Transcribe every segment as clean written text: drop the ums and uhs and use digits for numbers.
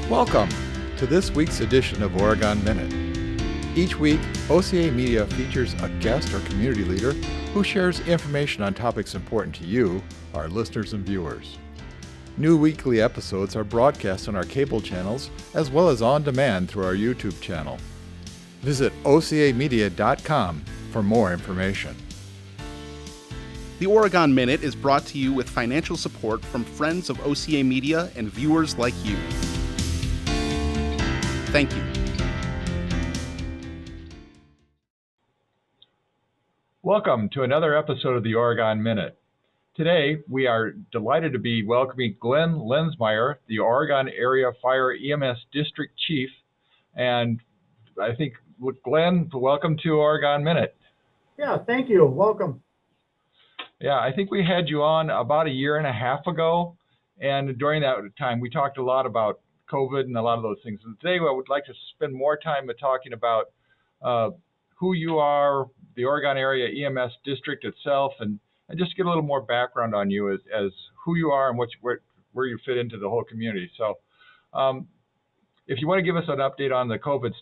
Welcome to this week's edition of Oregon Minute. Each week, OCA Media features a guest or community leader who shares information on topics important to you, our listeners and viewers. New weekly episodes are broadcast on our cable channels as well as on demand through our YouTube channel. Visit ocamedia.com for more information. The Oregon Minute is brought to you with financial support from friends of OCA Media and viewers like you. Thank you. Welcome to another episode of the Oregon Minute. Today, we are delighted to be welcoming Glenn Linzmeier, the Oregon Area Fire EMS District Chief. And I think, Glenn, welcome to Oregon Minute. Yeah, thank you. Welcome. Yeah, I think we had you on about a year and a half ago. And during that time, we talked a lot about COVID and a lot of those things. And today I would like to spend more time talking about who you are, the Oregon Area EMS District itself, and just get a little more background on you as who you are and where you fit into the whole community. So if you want to give us an update on the COVID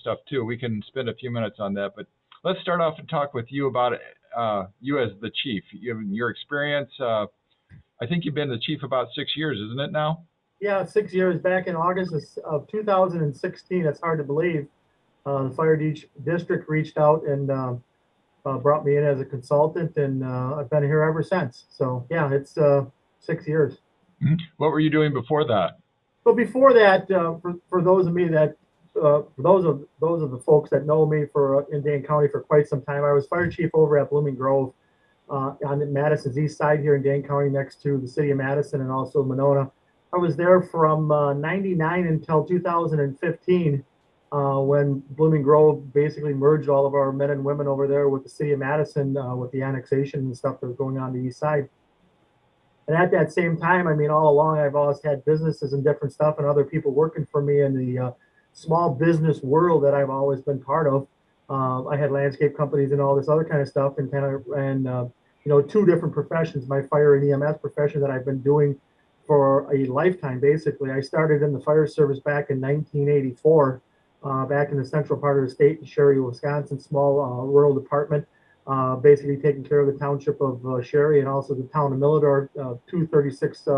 stuff too, we can spend a few minutes on that. But let's start off and talk with you about you as the chief. Your experience, I think you've been the chief about 6 years, isn't it now? Yeah, 6 years. Back in August of 2016. It's hard to believe. The fire district reached out and brought me in as a consultant, and I've been here ever since. So yeah, it's 6 years. Mm-hmm. What were you doing before that? But before that, for those of me that for those of the folks that know me in Dane County for quite some time, I was fire chief over at Blooming Grove on Madison's east side here in Dane County, next to the city of Madison and also Monona. I was there from 99 until 2015, when Blooming Grove basically merged all of our men and women over there with the city of Madison, with the annexation and stuff that was going on the east side. And at that same time, I mean, all along, I've always had businesses and different stuff and other people working for me in the small business world that I've always been part of. I had landscape companies and all this other kind of stuff, and two different professions, my fire and EMS profession that I've been doing for a lifetime, basically. I started in the fire service back in 1984, back in the central part of the state in Sherry, Wisconsin, small rural department, basically taking care of the township of Sherry and also the town of Millador, 236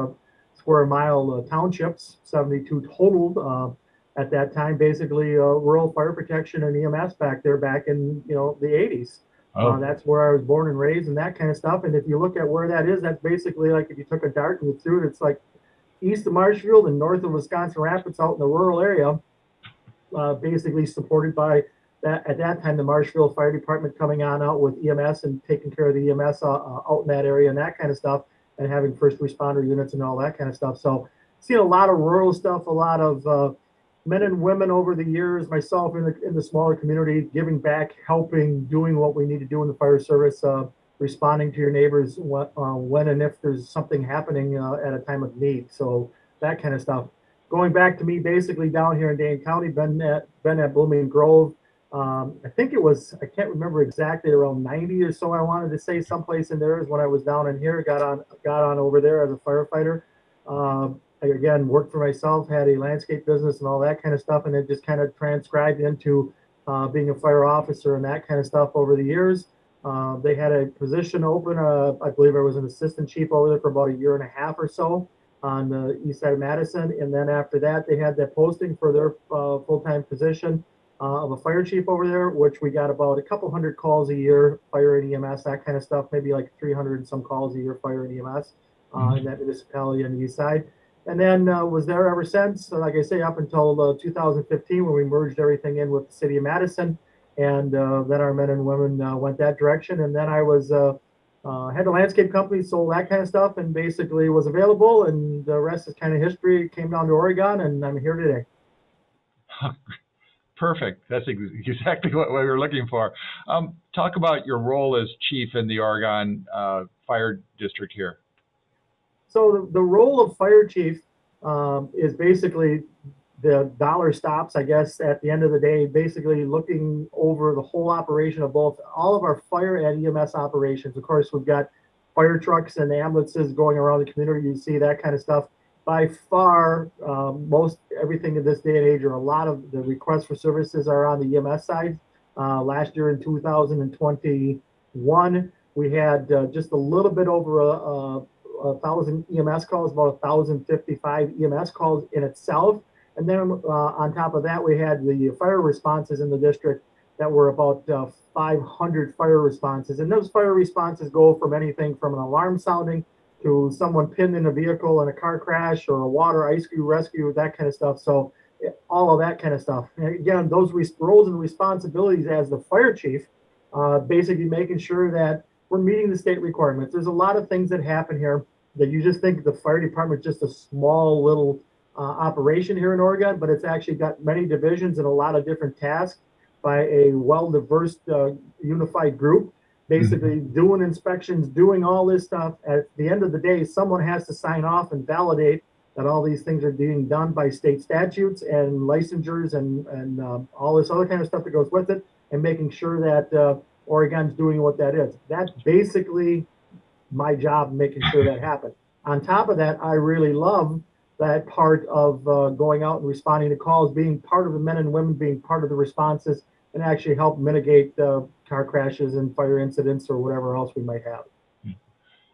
square mile townships, 72 total at that time, basically rural fire protection and EMS back there back in the 80s. Oh. That's where I was born and raised and that kind of stuff. And if you look at where that is, that's basically like if you took a dart and you threw it, it's like east of Marshfield and north of Wisconsin Rapids, out in the rural area, basically supported by that at that time the Marshfield Fire Department coming on out with EMS and taking care of the EMS out in that area and that kind of stuff, and having first responder units and all that kind of stuff. So seen a lot of rural stuff, a lot of men and women over the years, myself in the smaller community, giving back, helping, doing what we need to do in the fire service, responding to your neighbors when and if there's something happening at a time of need. So that kind of stuff. Going back to me basically down here in Dane County, been at Blooming Grove. I think it was, I can't remember exactly, around 90 or so. I wanted to say someplace in there is when I was down in here, got on over there as a firefighter. I, again, worked for myself, had a landscape business and all that kind of stuff, and it just kind of transcribed into being a fire officer and that kind of stuff over the years. They had a position open, I believe I was an assistant chief over there for about a year and a half or so on the east side of Madison, and then after that they had that posting for their full-time position of a fire chief over there, which we got about a couple hundred calls a year, fire and EMS, that kind of stuff, maybe like 300 and some calls a year, fire and EMS in that municipality on the east side. And then was there ever since, like I say, up until 2015 when we merged everything in with the city of Madison. And then our men and women went that direction. And then I was had a landscape company, sold that kind of stuff, and basically was available. And the rest is kind of history. Came down to Oregon, and I'm here today. Perfect. That's exactly what we were looking for. Talk about your role as chief in the Oregon Fire District here. So the role of fire chief is basically the dollar stops, I guess, at the end of the day, basically looking over the whole operation of both all of our fire and EMS operations. Of course, we've got fire trucks and ambulances going around the community. You see that kind of stuff by far, most everything in this day and age, or a lot of the requests for services are on the EMS side. Last year in 2021, we had just a little bit over a thousand EMS calls, about 1,055 EMS calls in itself. And then on top of that, we had the fire responses in the district that were about 500 fire responses. And those fire responses go from anything from an alarm sounding to someone pinned in a vehicle in a car crash or a water ice cube rescue, that kind of stuff. So all of that kind of stuff. And again, those roles and responsibilities as the fire chief, basically making sure that we're meeting the state requirements. There's a lot of things that happen here that you just think the fire department is just a small little operation here in Oregon, but it's actually got many divisions and a lot of different tasks by a well-diverse, unified group, basically doing inspections, doing all this stuff. At the end of the day, someone has to sign off and validate that all these things are being done by state statutes and licensures and all this other kind of stuff that goes with it, and making sure that Oregon's doing what that is. That's basically my job, making sure that happens. On top of that, I really love that part of going out and responding to calls, being part of the men and women, being part of the responses, and actually help mitigate car crashes and fire incidents or whatever else we might have.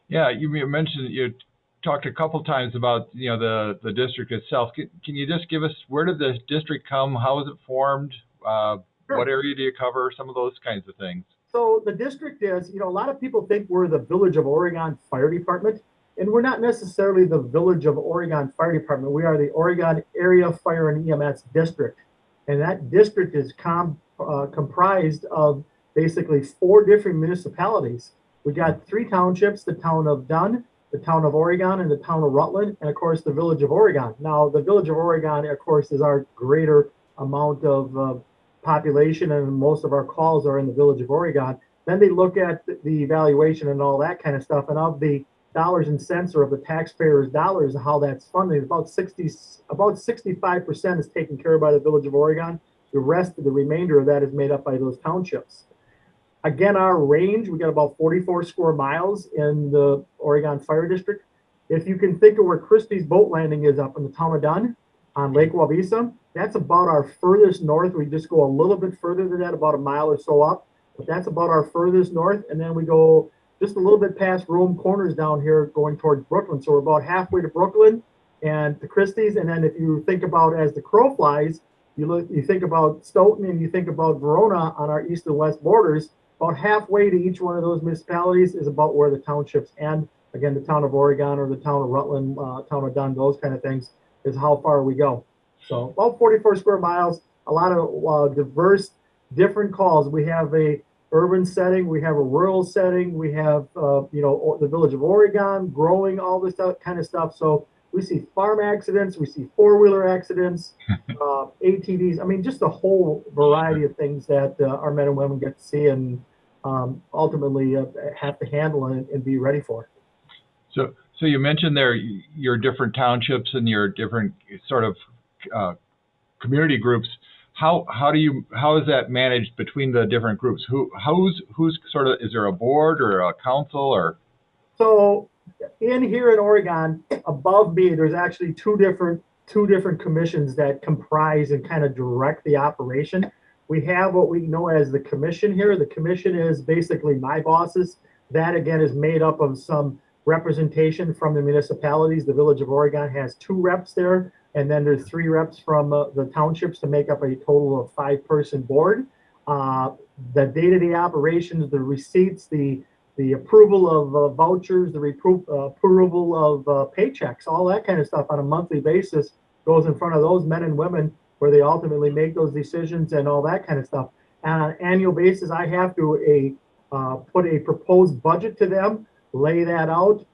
Yeah, you mentioned, you talked a couple times about the district itself. Can you just give us, where did the district come? How was it formed? Sure. What area do you cover? Some of those kinds of things. So the district is, a lot of people think we're the Village of Oregon Fire Department, and we're not necessarily the Village of Oregon Fire Department. We are the Oregon Area Fire and EMS District. And that district is comprised of basically 4 different municipalities. We got 3 townships: the town of Dunn, the town of Oregon, and the town of Rutland, and of course the Village of Oregon. Now, the Village of Oregon, of course, is our greater amount of population, and most of our calls are in the Village of Oregon. Then they look at the evaluation and all that kind of stuff, and of the dollars and cents, or of the taxpayers' dollars, how that's funded, about 65% is taken care of by the Village of Oregon. The remainder of that is made up by those townships. Again, our range, we got about 44 square miles in the Oregon Fire District. If you can think of where Christie's Boat Landing is up in the town of Dunn on Lake Wabisa, that's about our furthest north. We just go a little bit further than that, about a mile or so up, but that's about our furthest north. And then we go just a little bit past Rome Corners down here going towards Brooklyn. So we're about halfway to Brooklyn and to Christie's. And then if you think about, as the crow flies, you think about Stoughton and you think about Verona on our east and west borders. About halfway to each one of those municipalities is about where the townships end. Again, the town of Oregon or the town of Rutland, town of Dunn, those kind of things is how far we go. So about 44 square miles, a lot of diverse, different calls. We have a urban setting, we have a rural setting, we have the Village of Oregon growing, all this kind of stuff. So we see farm accidents, we see 4-wheeler accidents, ATVs. I mean, just a whole variety of things that our men and women get to see and ultimately have to handle and be ready for. So you mentioned there your different townships and your different sort of community groups. How is that managed between the different groups? Who's sort of, is there a board or a council or? So here in Oregon, above me, there's actually two different commissions that comprise and kind of direct the operation. We have what we know as the commission here. The commission is basically my bosses. That again is made up of some representation from the municipalities. The Village of Oregon has 2 reps there, and then there's 3 reps from the townships to make up a total of 5-person board. The day-to-day operations, the receipts, the approval of vouchers, the approval of paychecks, all that kind of stuff on a monthly basis goes in front of those men and women where they ultimately make those decisions and all that kind of stuff. And on an annual basis, I have to put a proposed budget to them, lay that out,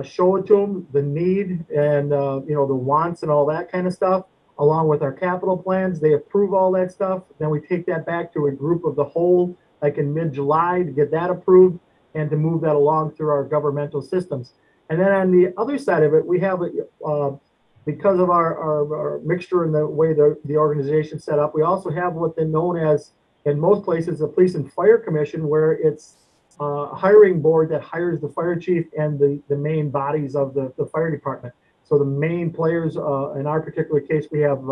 show it to them, the need and the wants and all that kind of stuff, along with our capital plans. They approve all that stuff. Then we take that back to a group of the whole, like in mid-July, to get that approved and to move that along through our governmental systems. And then on the other side of it, we have, because of our mixture and the way the organization's set up, we also have what they're known as, in most places, the Police and Fire Commission, where it's a hiring board that hires the fire chief and the main bodies of the fire department. So the main players in our particular case, we have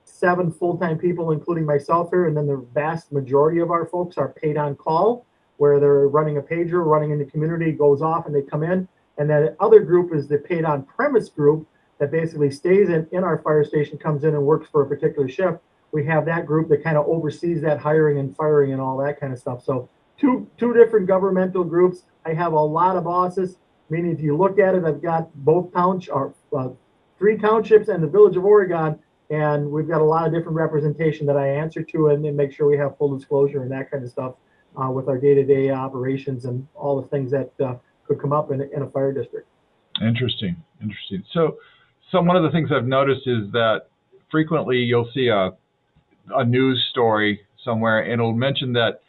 7 full-time people, including myself here, and then the vast majority of our folks are paid on call, where they're running a pager, running in the community, goes off, and they come in. And then other group is the paid on premise group that basically stays in our fire station, comes in and works for a particular shift. We have that group that kind of oversees that hiring and firing and all that kind of stuff. So two different governmental groups. I have a lot of bosses, meaning if you look at it, I've got both 3 townships and the village of Oregon, and we've got a lot of different representation that I answer to, and then make sure we have full disclosure and that kind of stuff with our day-to-day operations and all the things that could come up in a fire district. Interesting. So one of the things I've noticed is that frequently you'll see a news story somewhere, and it'll mention that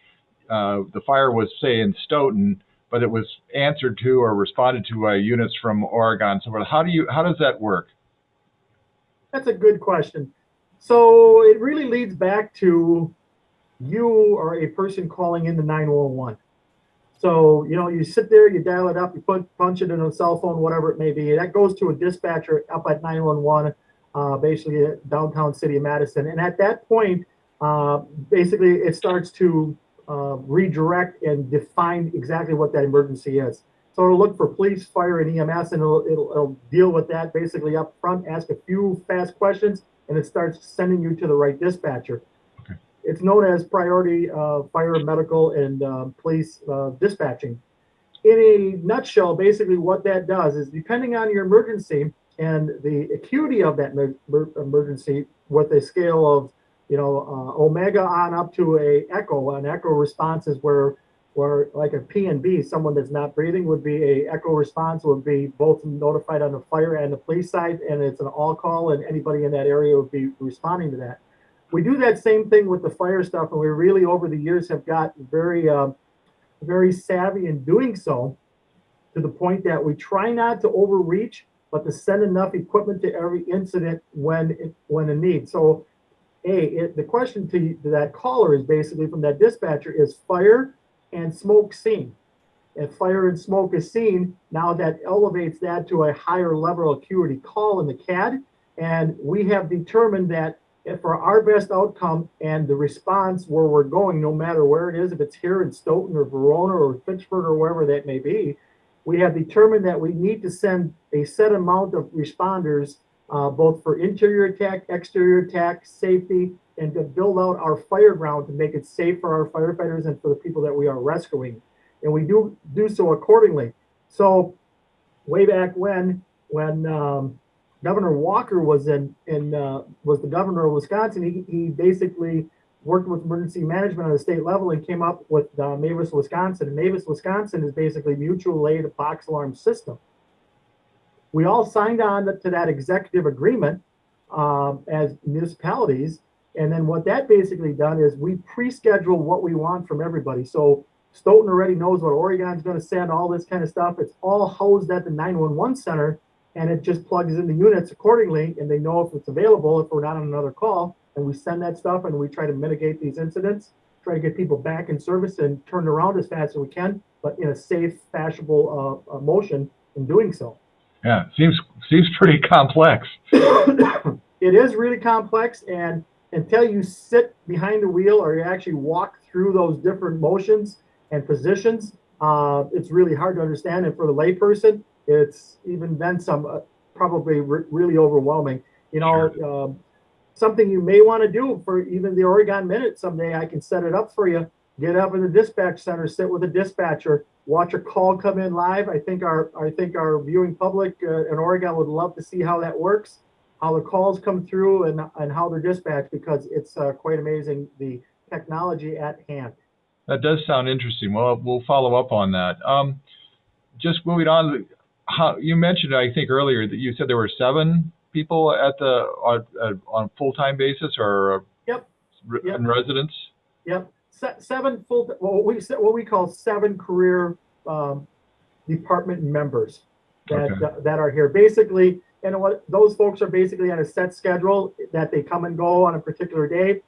the fire was, say, in Stoughton, but it was answered to or responded to by units from Oregon. So how does that work? That's a good question. So it really leads back to you are a person calling in the 911. So, you sit there, you dial it up, you punch it in a cell phone, whatever it may be. That goes to a dispatcher up at 911, basically downtown city of Madison. And at that point, basically it starts to redirect and define exactly what that emergency is. So it'll look for police, fire, and EMS, and it'll deal with that basically up front, ask a few fast questions, and it starts sending you to the right dispatcher. It's known as priority fire, medical, and police dispatching. In a nutshell, basically what that does is, depending on your emergency and the acuity of that emergency, with a scale of omega on up to an echo response is where like a P&B, someone that's not breathing, would be a echo response, would be both notified on the fire and the police side, and it's an all call, and anybody in that area would be responding to that. We do that same thing with the fire stuff, and we really over the years have got very savvy in doing so, to the point that we try not to overreach, but to send enough equipment to every incident when in need. So the question to that caller is basically from that dispatcher is fire and smoke seen. If fire and smoke is seen, now that elevates that to a higher level acuity call in the CAD, and we have determined that for our best outcome and the response where we're going, no matter where it is, if it's here in Stoughton or Verona or Fitchburg or wherever that may be, we have determined that we need to send a set amount of responders, both for interior attack, exterior attack, safety, and to build out our fire ground to make it safe for our firefighters and for the people that we are rescuing. And we do so accordingly. So way back when Governor Walker was was the governor of Wisconsin, he basically worked with emergency management on the state level and came up with Mavis, Wisconsin. And Mavis, Wisconsin is basically mutual aid box alarm system. We all signed on to that executive agreement as municipalities. And then what that basically done is we pre-schedule what we want from everybody. So Stoughton already knows what Oregon's going to send, all this kind of stuff. It's all housed at the 911 center, and it just plugs in the units accordingly, and they know if it's available, if we're not on another call, and we send that stuff, and we try to mitigate these incidents, try to get people back in service and turned around as fast as we can, but in a safe, fashionable motion in doing so. Yeah, seems pretty complex. It is really complex, and until you sit behind the wheel or you actually walk through those different motions and positions, it's really hard to understand. And for the layperson, it's even then some probably really overwhelming. Something you may want to do for even the Oregon Minute someday, I can set it up for you. Get up in the dispatch center, sit with a dispatcher, watch a call come in live. I think our viewing public in Oregon would love to see how that works, how the calls come through, and how they're dispatched, because it's quite amazing, the technology at hand. That does sound interesting. Well, we'll follow up on that. Just moving on, how you mentioned, I think earlier, that you said there were 7 people at on a full-time basis, or Yep. in residence. Yep, 7 full. What we call 7 career department members that are here basically. And what those folks are basically on a set schedule that they come and go on a particular day.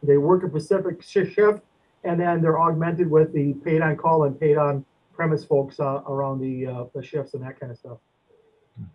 They work a specific shift, and then they're augmented with the paid on call and paid on premise folks around the shifts and that kind of stuff.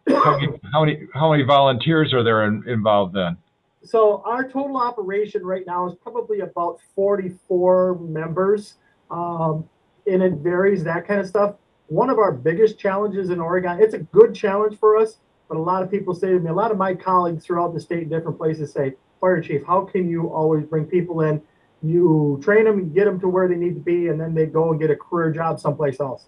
How many volunteers are there involved then? So our total operation right now is probably about 44 members. And it varies, that kind of stuff. One of our biggest challenges in Oregon, it's a good challenge for us, but a lot of people say to me, a lot of my colleagues throughout the state in different places say, Fire Chief, how can you always bring people in? You train them, you get them to where they need to be, and then they go and get a career job someplace else.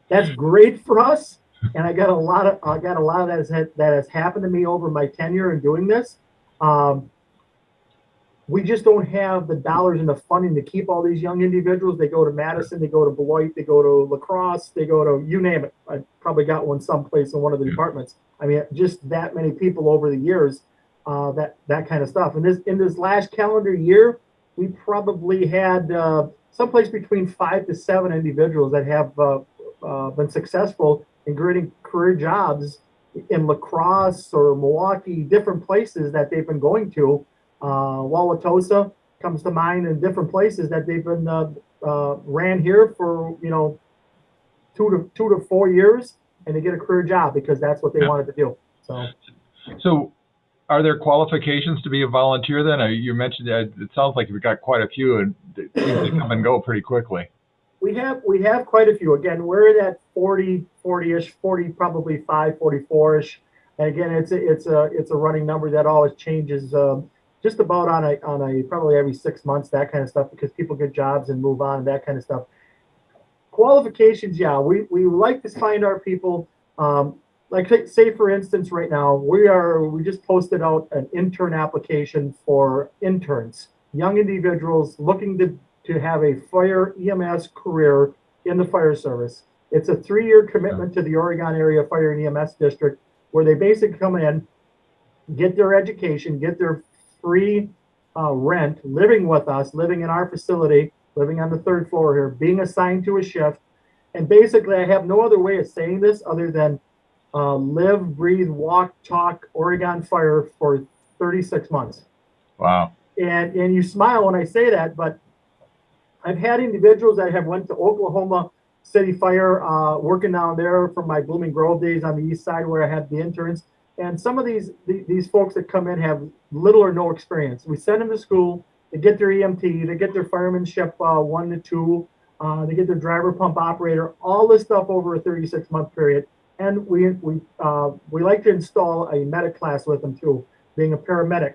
That's great for us. And I got a lot of that has happened to me over my tenure in doing this. We just don't have the dollars and the funding to keep all these young individuals. They go to Madison, they go to Beloit, they go to La Crosse, they go to, you name it. I probably got one someplace in one of the departments. I mean, just that many people over the years, that kind of stuff. And in this last calendar year, we probably had someplace between 5 to 7 individuals that have been successful in creating career jobs in La Crosse or Milwaukee, different places that they've been going to. Wauwatosa comes to mind, in different places that they've been ran here for 2 to 4 years, and they get a career job because that's what they wanted to do. So are there qualifications to be a volunteer then? You mentioned that it sounds like you've got quite a few, and they come and go pretty quickly. We have quite a few. Again, we're at that 40-ish, 40, probably 44-ish. And again, it's a running number that always changes. Just about on a probably every 6 months, that kind of stuff, because people get jobs and move on and that kind of stuff. Qualifications, yeah, we like to find our people. Like say for instance, right now we just posted out an intern application for interns, young individuals looking to have a fire EMS career in the fire service. It's a 3-year commitment to the Oregon Area Fire and EMS District, where they basically come in, get their education, get their free rent, living with us, living in our facility, living on the 3rd floor here, being assigned to a shift. And basically, I have no other way of saying this other than live, breathe, walk, talk Oregon Fire for 36 months. Wow. And you smile when I say that, but I've had individuals that have went to Oklahoma City Fire, working down there from my Blooming Grove days on the east side where I had the interns. And some of these folks that come in have little or no experience. We send them to school, they get their EMT, they get their firemanship 1 to 2, they get their driver pump operator, all this stuff over a 36-month period. And we like to install a medic class with them too, being a paramedic.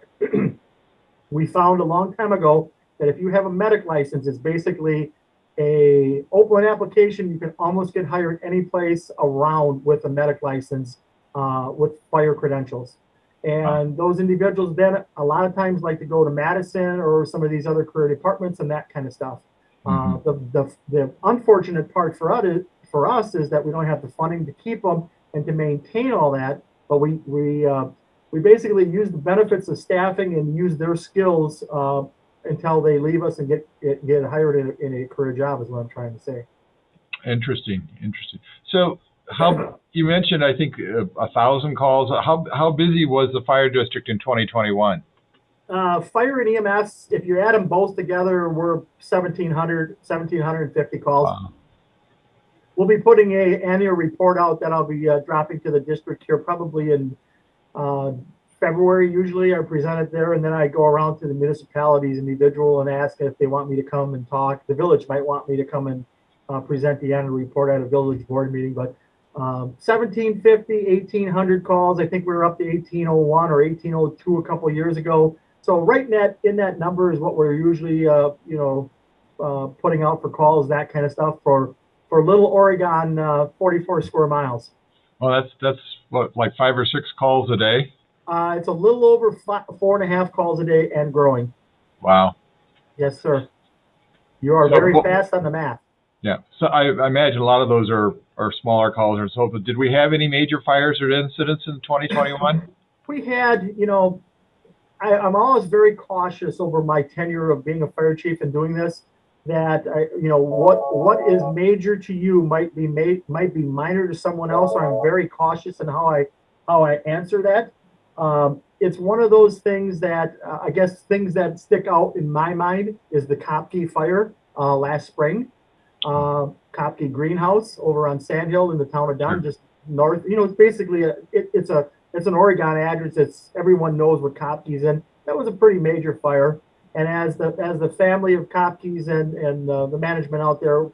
We found a long time ago that if you have a medic license, it's basically a open application. You can almost get hired any place around with a medic license. With fire credentials. And those individuals then a lot of times like to go to Madison or some of these other career departments and that kind of stuff. The unfortunate part for us is that we don't have the funding to keep them and to maintain all that, but we basically use the benefits of staffing and use their skills until they leave us and get hired in a career job, is what I'm trying to say. Interesting. So how you mentioned, I think 1,000 calls. How busy was the fire district in 2021? Fire and EMS, if you add them both together, we're 1,750 calls. Wow. We'll be putting an annual report out that I'll be dropping to the district here probably in February. Usually I present it there, and then I go around to the municipalities individual and ask if they want me to come and talk. The village might want me to come and present the annual report at a village board meeting, but 1,750, 1,800 calls. I think we were up to 1,801 or 1,802 a couple of years ago. So right in that number is what we're usually, putting out for calls, that kind of stuff for Little Oregon, 44 square miles. Well, that's what, like 5 or 6 calls a day? It's a little over 4.5 calls a day and growing. Wow. Yes, sir. You are very fast on the math. Yeah. So I imagine a lot of those are smaller calls or so, but did we have any major fires or incidents in 2021? We had, I'm always very cautious over my tenure of being a fire chief and doing this, that what is major to you might be minor to someone else. So I'm very cautious in how I answer that. It's one of those things that I guess things that stick out in my mind is the Kopke fire last spring. Kopke greenhouse over on Sand Hill in the town of Dunn, north. It's basically it's an Oregon address. Everyone knows what Kopke's in. That was a pretty major fire. And as the family of Kopke's and the management out there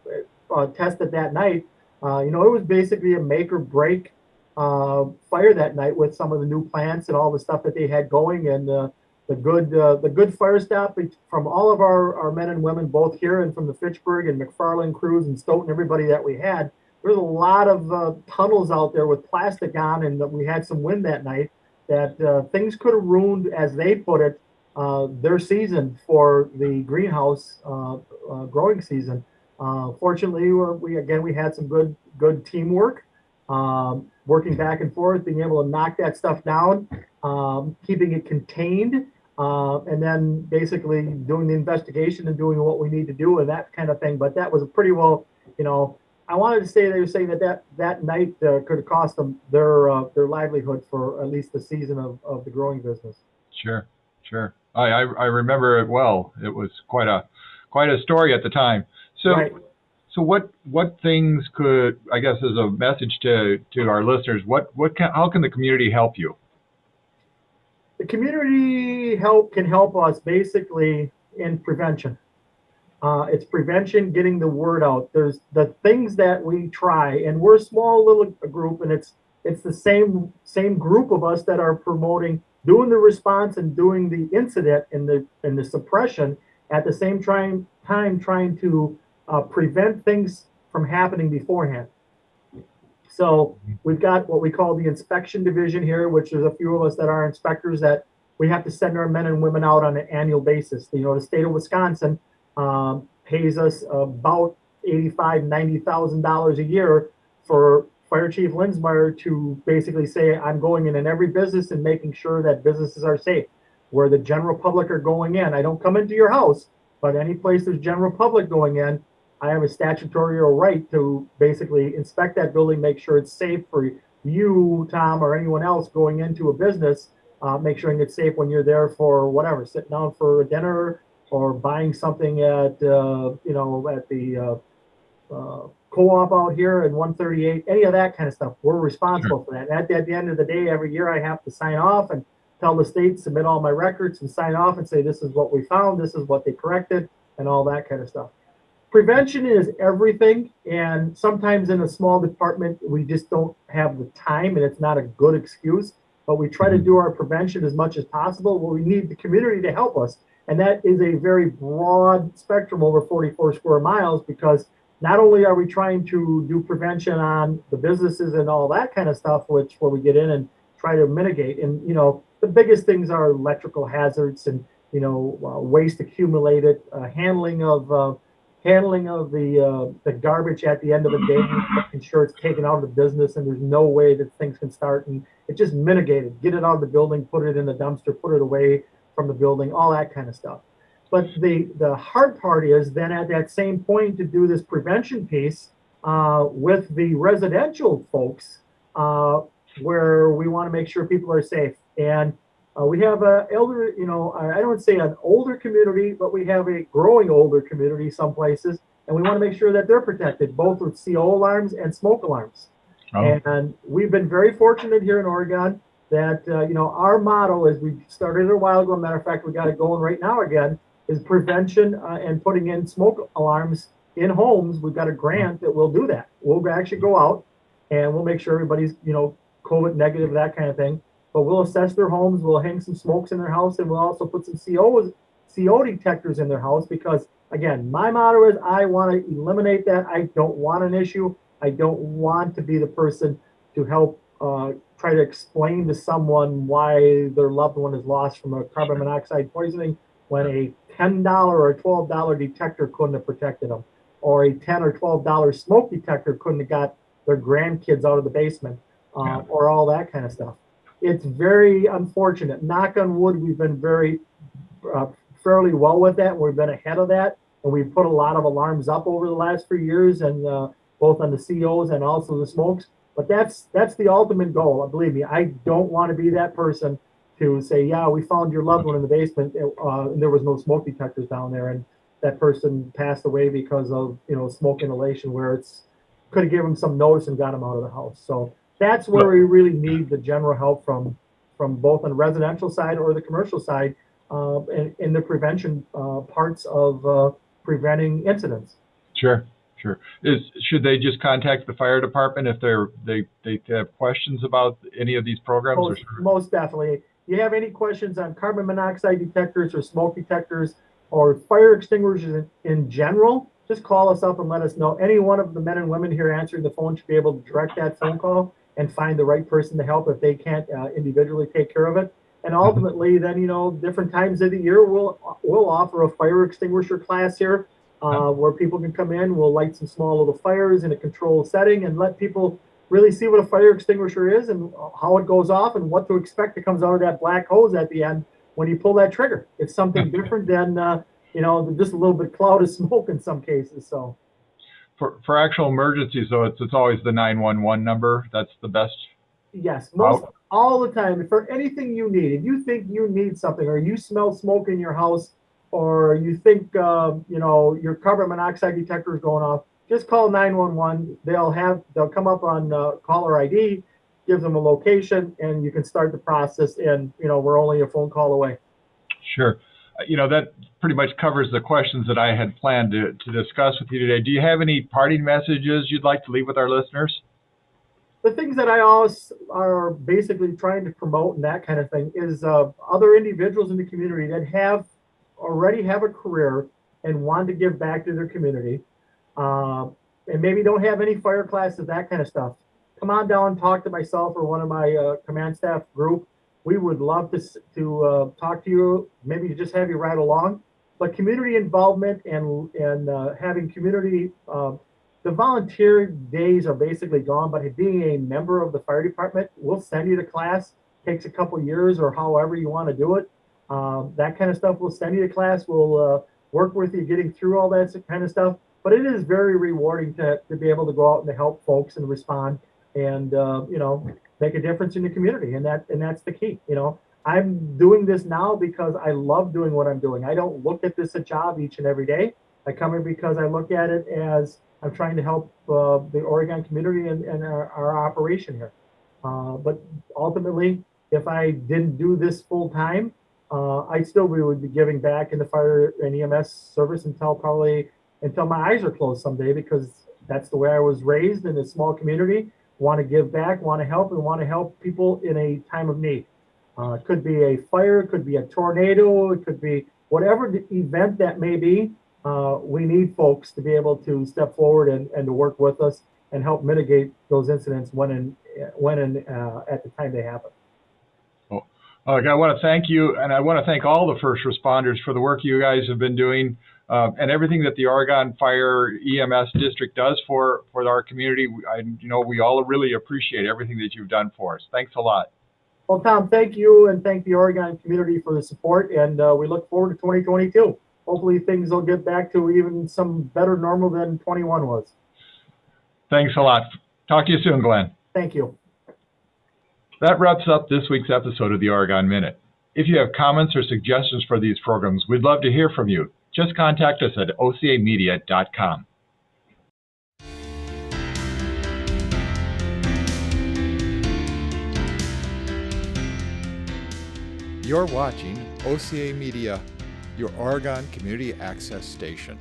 tested that night, it was basically a make or break fire that night with some of the new plants and all the stuff that they had going, and the good fire stop from all of our men and women, both here and from the Fitchburg and McFarland crews and Stoughton, everybody that we had. There's a lot of tunnels out there with plastic on, and we had some wind that night that things could have ruined, as they put it, their season for the greenhouse growing season. Fortunately, we had some good teamwork, working back and forth, being able to knock that stuff down, keeping it contained, and then basically doing the investigation and doing what we need to do and that kind of thing. But that was a pretty well, I wanted to say, they were saying that night could have cost them their livelihood for at least the season of the growing business. Sure. I remember it well. It was quite a story at the time. So, right. So what things could, I guess, as a message to our listeners, how can the community help you? The community can help us basically in prevention. It's prevention, getting the word out. There's the things that we try, and we're a small little group, and it's the same group of us that are promoting, doing the response and doing the incident and the suppression at the same time trying to prevent things from happening beforehand. So we've got what we call the inspection division here, which is a few of us that are inspectors that we have to send our men and women out on an annual basis. The state of Wisconsin pays us about $85,000-$90,000 a year for Fire Chief Linzmeier to basically say, I'm going in every business and making sure that businesses are safe. Where the general public are going in, I don't come into your house, but any place there's general public going in, I have a statutory right to basically inspect that building, make sure it's safe for you, Tom, or anyone else going into a business, make sure it's safe when you're there for whatever, sitting down for a dinner or buying something at the co-op out here in 138, any of that kind of stuff. We're responsible for that. And at the end of the day, every year I have to sign off and tell the state, submit all my records and sign off and say, this is what we found, this is what they corrected, and all that kind of stuff. Prevention is everything, and sometimes in a small department, we just don't have the time, and it's not a good excuse, but we try to do our prevention as much as possible. Well, we need the community to help us, and that is a very broad spectrum over 44 square miles, because not only are we trying to do prevention on the businesses and all that kind of stuff, where we get in and try to mitigate, and the biggest things are electrical hazards and waste accumulated, handling of the garbage at the end of the day, making sure it's taken out of the business and there's no way that things can start, and it's just mitigated. Get it out of the building, put it in the dumpster, put it away from the building, all that kind of stuff. But the hard part is then at that same point to do this prevention piece with the residential folks, where we want to make sure people are safe. And we have a elder, I don't say an older community, but we have a growing older community some places, and we want to make sure that they're protected, both with CO alarms and smoke alarms. Oh. And we've been very fortunate here in Oregon that, our motto, as we started a while ago, matter of fact, we got it going right now again, is prevention and putting in smoke alarms in homes. We've got a grant that will do that. We'll actually go out and we'll make sure everybody's, COVID negative, that kind of thing. But we'll assess their homes, we'll hang some smokes in their house, and we'll also put some CO detectors in their house, because, again, my motto is I want to eliminate that. I don't want an issue. I don't want to be the person to help try to explain to someone why their loved one is lost from a carbon monoxide poisoning when a $10 or a $12 detector couldn't have protected them, or a $10 or $12 smoke detector couldn't have got their grandkids out of the basement, or all that kind of stuff. It's very unfortunate. Knock on wood, we've been very fairly well with that. We've been ahead of that, and we've put a lot of alarms up over the last few years, and both on the COs and also the smokes. But that's the ultimate goal. Believe me, I don't want to be that person to say, yeah, we found your loved one in the basement, and there was no smoke detectors down there, and that person passed away because of smoke inhalation, where it's could have given them some notice and got them out of the house. So That's where we really need the general help from both on the residential side or the commercial side, in the prevention parts of preventing incidents. Sure. Should they just contact the fire department if they have questions about any of these programs? Most definitely. You have any questions on carbon monoxide detectors or smoke detectors or fire extinguishers in general, just call us up and let us know. Any one of the men and women here answering the phone should be able to direct that phone call and find the right person to help if they can't individually take care of it. And ultimately, then, different times of the year, we'll offer a fire extinguisher class here where people can come in. We'll light some small little fires in a controlled setting and let people really see what a fire extinguisher is and how it goes off and what to expect that comes out of that black hose at the end when you pull that trigger. It's something different than, just a little bit cloud of smoke in some cases. So for actual emergencies, though, it's always the 911 number. That's the best. Yes, all the time. For anything you need, if you think you need something or you smell smoke in your house or you think, your carbon monoxide detector is going off, just call 911. They'll come up on caller ID, give them a location, and you can start the process. And, we're only a phone call away. Sure. That pretty much covers the questions that I had planned to discuss with you today. Do you have any parting messages you'd like to leave with our listeners? The things that I always are basically trying to promote and that kind of thing is other individuals in the community that already have a career and want to give back to their community. And maybe don't have any fire classes, that kind of stuff. Come on down and talk to myself or one of my command staff group. We would love to talk to you, maybe just have you ride along. But community involvement and having community, the volunteer days are basically gone, but being a member of the fire department, we'll send you to class. Takes a couple years or however you want to do it. That kind of stuff, we'll send you to class. We'll work with you getting through all that kind of stuff. But it is very rewarding to be able to go out and to help folks and respond and, make a difference in the community. And that's the key. I'm doing this now because I love doing what I'm doing. I don't look at this a job each and every day. I come in because I look at it as I'm trying to help the Oregon community and our operation here. But ultimately, if I didn't do this full time, I still would be giving back in the fire and EMS service until my eyes are closed someday, because that's the way I was raised in a small community. Want to give back, want to help, and want to help people in a time of need. It could be a fire, it could be a tornado, it could be whatever the event that may be. We need folks to be able to step forward and to work with us and help mitigate those incidents when at the time they happen. I want to thank you, and I want to thank all the first responders for the work you guys have been doing and everything that the Oregon Fire EMS District does for our community. We all really appreciate everything that you've done for us. Thanks a lot. Well, Tom, thank you, and thank the Oregon community for the support, and we look forward to 2022. Hopefully things will get back to even some better normal than 21 was. Thanks a lot. Talk to you soon, Glenn. Thank you. That wraps up this week's episode of the Oregon Minute. If you have comments or suggestions for these programs, we'd love to hear from you. Just contact us at ocamedia.com. You're watching OCA Media, your Oregon Community Access Station.